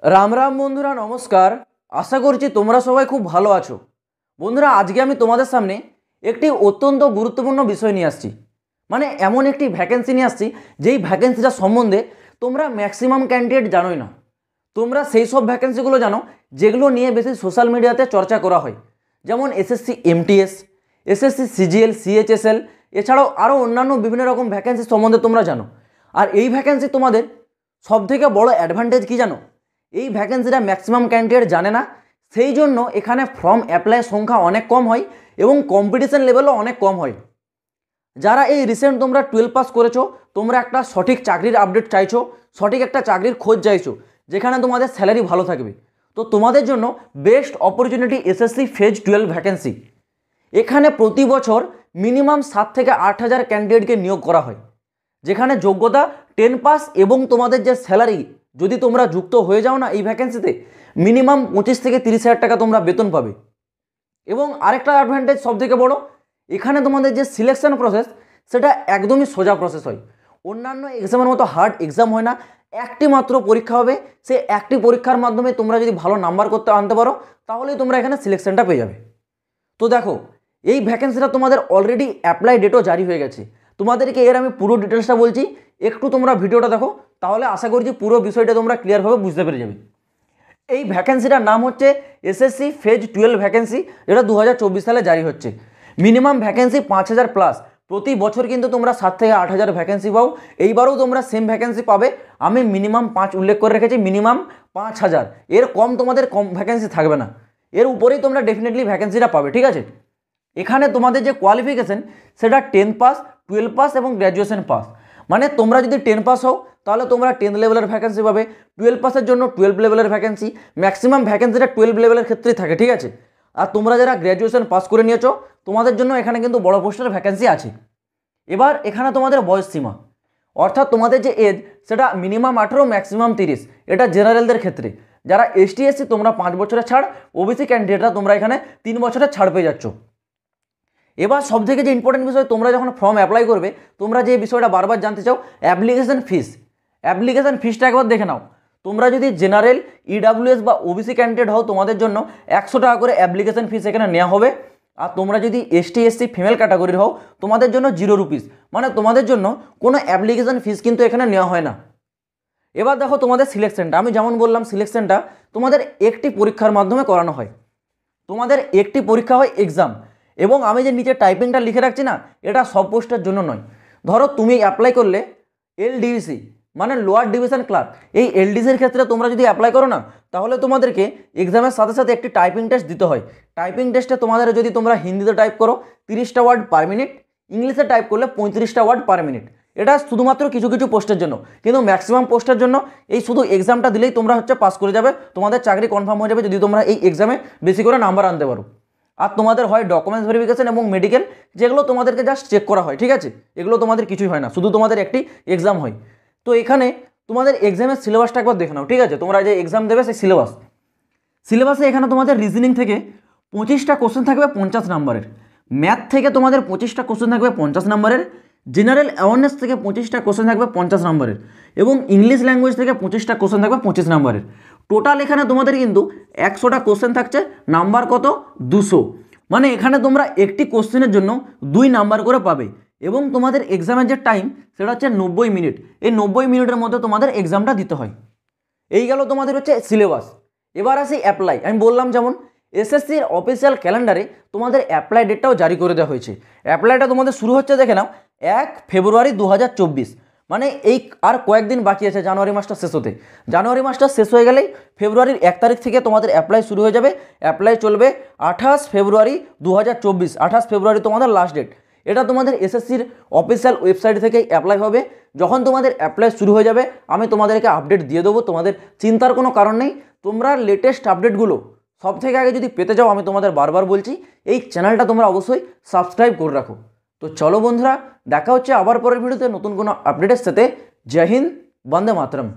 राम राम बंधुरा नमस्कार। आशा करছি তোমরা সবাই খুব ভালো আছো। বন্ধুরা আজকে আমি তোমাদের সামনে একটি অত্যন্ত গুরুত্বপূর্ণ বিষয় নিয়ে আসছি, মানে এমন একটি ভ্যাকেন্সি নিয়ে আসছি যেই ভ্যাকেন্সিটা সম্বন্ধে তোমরা ম্যাক্সিমাম ক্যান্ডিডেট জানোই না। তোমরা সেই সব ভ্যাকেন্সিগুলো জানো যেগুলো নিয়ে বেশি সোশ্যাল মিডিয়াতে চর্চা করা হয়, যেমন SSC MTS, SSC CGL, CHSL, এছাড়াও আরও অন্যান্য বিভিন্ন রকম ভ্যাকেন্সি সম্বন্ধে তোমরা জানো। আর এই ভ্যাকেন্সি তোমাদের সবথেকে বড় অ্যাডভান্টেজ কী জানো? এই ভ্যাকেন্সিটা ম্যাক্সিমাম ক্যান্ডিডেট জানে না, সেই জন্য এখানে ফর্ম অ্যাপ্লাইয়ের সংখ্যা অনেক কম হয় এবং কম্পিটিশন লেভেলও অনেক কম হয়। যারা এই রিসেন্ট তোমরা 12 পাস করেছো, তোমরা একটা সঠিক চাকরির আপডেট চাইছো, সঠিক একটা চাকরির খোঁজ চাইছো যেখানে তোমাদের স্যালারি ভালো থাকবে, তো তোমাদের জন্য best opportunity SSC phase 12 vacancy. এখানে প্রতি বছর মিনিমাম 7 থেকে 8,000 ক্যান্ডিডেটকে নিয়োগ করা হয়, যেখানে যোগ্যতা 10 পাস এবং তোমাদের যে স্যালারি যদি তোমরা যুক্ত হয়ে যাও না এই ভ্যাকেন্সিতে, মিনিমাম 25 থেকে 30,000 টাকা তোমরা বেতন পাবে। এবং আরেকটা অ্যাডভান্টেজ সবথেকে বড়, এখানে তোমাদের যে সিলেকশন প্রসেস সেটা একদমই সোজা প্রসেস হয়। অন্যান্য এক্সামের মতো হার্ড এক্সাম হয় না, একটি মাত্র পরীক্ষা হবে, সেই একটি পরীক্ষার মাধ্যমে তোমরা যদি ভালো নাম্বার করতে আনতে পারো তাহলেই তোমরা এখানে সিলেকশনটা পেয়ে যাবে। তো দেখো, এই ভ্যাকেন্সিটা তোমাদের অলরেডি অ্যাপ্লাই ডেটও জারি হয়ে গেছে। তোমাদেরকে এর আমি পুরো ডিটেলসটা বলছি, একটু তোমরা ভিডিওটা দেখো, তাহলে আশা করছি পুরো বিষয়টা তোমরা ক্লিয়ারভাবে বুঝতে পেরে যাবে। এই ভ্যাকেন্সিটার নাম হচ্ছে এসএসসি ফেজ 12 ভ্যাকেন্সি, যেটা 2024 সালে জারি হচ্ছে। Minimum vacancy 5,000 plus. প্রতি বছর কিন্তু তোমরা 7 থেকে 8,000 ভ্যাকেন্সি পাও, এইবারও তোমরা সেম ভ্যাকেন্সি পাবে। আমি মিনিমাম 5 উল্লেখ করে রেখেছি, মিনিমাম 5,000, এর কম তোমাদের কম ভ্যাকেন্সি থাকবে না, এর উপরেই তোমরা ডেফিনেটলি ভ্যাকেন্সিটা পাবে, ঠিক আছে। এখানে তোমাদের যে কোয়ালিফিকেশন সেটা 10 পাস, 12 পাস এবং গ্র্যাজুয়েশন পাস। মানে তোমরা যদি 10 পাস হও তাহলে তোমরা 10 লেভেলের ভ্যাকেন্সি পাবে, 12 পাসের জন্য 12 লেভেলের ভ্যাকেন্সি, ম্যাক্সিমাম ভ্যাকেন্সিটা 12 লেভেলের ক্ষেত্রেই থাকে, ঠিক আছে। আর তোমরা যারা গ্র্যাজুয়েশন পাস করে নিয়েছো তোমাদের জন্য এখানে কিন্তু বড় পোস্টের ভ্যাকেন্সি আছে। এবার এখানে তোমাদের বয়স সীমা, অর্থাৎ তোমাদের যে এজ সেটা মিনিমাম 18, ম্যাক্সিমাম 30, এটা জেনারেলদের ক্ষেত্রে। যারা এসটি এসসি তোমরা 5 বছরের ছাড়, ওবিসি ক্যান্ডিডেটরা তোমরা এখানে 3 বছরের ছাড় পেয়ে যাচ্ছ। এবার সবথেকে যে ইম্পর্টেন্ট বিষয়, তোমরা যখন ফর্ম অ্যাপ্লাই করবে তোমরা যে বিষয়টা বারবার জানতে চাও, অ্যাপ্লিকেশন ফিস। অ্যাপ্লিকেশন ফিসটা একবার দেখে নাও। তোমরা যদি জেনারেল, ইডাব্লিউএস বা ওবিসি ক্যান্ডিডেট হও তোমাদের জন্য 100 টাকা করে অ্যাপ্লিকেশন ফিস এখানে নেওয়া হবে। আর তোমরা যদি এসটি এসসি ফিমেল ক্যাটাগরির হও তোমাদের জন্য 0 রুপিস, মানে তোমাদের জন্য কোনো অ্যাপ্লিকেশন ফিস কিন্তু এখানে নেওয়া হয় না। এবার দেখো তোমাদের সিলেকশনটা, আমি যেমন বললাম সিলেকশনটা তোমাদের একটি পরীক্ষার মাধ্যমে করানো হয়। তোমাদের একটি পরীক্ষা হয় এক্সাম, এবং আমি যে নিচে টাইপিংটা লিখে রাখছি না, এটা সব পোস্টের জন্য নয়। ধরো তুমি অ্যাপ্লাই করলে এলডিসি মানে লোয়ার ডিভিশন ক্লার্ক, এই এলডিসির ক্ষেত্রে তোমরা যদি অ্যাপ্লাই করো না তাহলে তোমাদেরকে এক্সামের সাথে সাথে একটি টাইপিং টেস্ট দিতে হয়। টাইপিং টেস্টে তোমাদের যদি তোমরা হিন্দিতে টাইপ করো 30টা ওয়ার্ড পার মিনিট, ইংলিশে টাইপ করলে 35টা ওয়ার্ড পার মিনিট। এটা শুধুমাত্র কিছু কিছু পোস্টের জন্য, কিন্তু ম্যাক্সিমাম পোস্টের জন্য এই শুধু এক্সামটা দিলেই তোমরা পাস করে যাবে, তোমাদের চাকরি কনফার্ম হয়ে যাবে যদি তোমরা এই এক্সামে বেশি করে নাম্বার আনতে পারো। আর তোমাদের হয় ডকুমেন্টস ভেরিফিকেশন এবং মেডিকেল, যেগুলো তোমাদেরকে জাস্ট চেক করা হয়, ঠিক আছে। এগুলো তোমাদের কিছুই হয় না, শুধু তোমাদের একটি এক্সাম হয়। তো এখানে তোমাদের এক্সামের সিলেবাসটা একবার দেখে নাও, ঠিক আছে। তোমরা যে এক্সাম দেবে সেই সিলেবাসে এখানে তোমাদের রিজনিং থেকে 25টা কোশ্চেন থাকবে 50 নম্বরের, ম্যাথ থেকে তোমাদের 25টা কোশ্চেন থাকবে 50 নম্বরের, জেনারেল অ্যাওয়ারনেস থেকে 25টা কোশ্চেন থাকবে 50 নম্বরের, এবং ইংলিশ ল্যাঙ্গুয়েজ থেকে 25টা কোশ্চেন থাকবে 25 নম্বরের। টোটাল এখানে তোমাদের কিন্তু 100টা কোশ্চেন থাকছে, নাম্বার কত? 200। মানে এখানে তোমরা একটি কোশ্চেনের জন্য 2 নাম্বার করে পাবে, এবং তোমাদের এক্সামের যে টাইম সেটা হচ্ছে 90 মিনিট। এই 90 মিনিটের মধ্যে তোমাদের এক্সামটা দিতে হয়। এই গেল তোমাদের হচ্ছে সিলেবাস। এবার আসি অ্যাপ্লাই। আমি বললাম যেমন এসএসসির অফিসিয়াল ক্যালেন্ডারে তোমাদের অ্যাপ্লাই ডেটটাও জারি করে দেওয়া হয়েছে। অ্যাপ্লাইটা তোমাদের শুরু হচ্ছে দেখে নাও 1 ফেব্রুয়ারি 2024, মানে এই আর কয়েকদিন বাকি আছে জানুয়ারি মাসটা শেষ হতে। জানুয়ারি মাসটা শেষ হয়ে গেলেই ফেব্রুয়ারির 1 তারিখ থেকে তোমাদের অ্যাপ্লাই শুরু হয়ে যাবে। অ্যাপ্লাই চলবে 28 ফেব্রুয়ারি 2024, 28 ফেব্রুয়ারি তোমাদের লাস্ট ডেট। এটা তোমাদের এসএসসির অফিসিয়াল ওয়েবসাইট থেকেই অ্যাপ্লাই হবে। যখন তোমাদের অ্যাপ্লাই শুরু হয়ে যাবে আমি তোমাদেরকে আপডেট দিয়ে দেবো, তোমাদের চিন্তার কোনো কারণ নেই। তোমরা লেটেস্ট আপডেটগুলো সব থেকে আগে যদি পেতে যাও, আমি তোমাদের বারবার বলছি এই চ্যানেলটা তোমরা অবশ্যই সাবস্ক্রাইব করে রাখো। তো চলো বন্ধুরা, দেখা হচ্ছে আবার পরের ভিডিওতে নতুন কোনো আপডেটের সাথে। জয় হিন্দ, বন্দে মাতরম।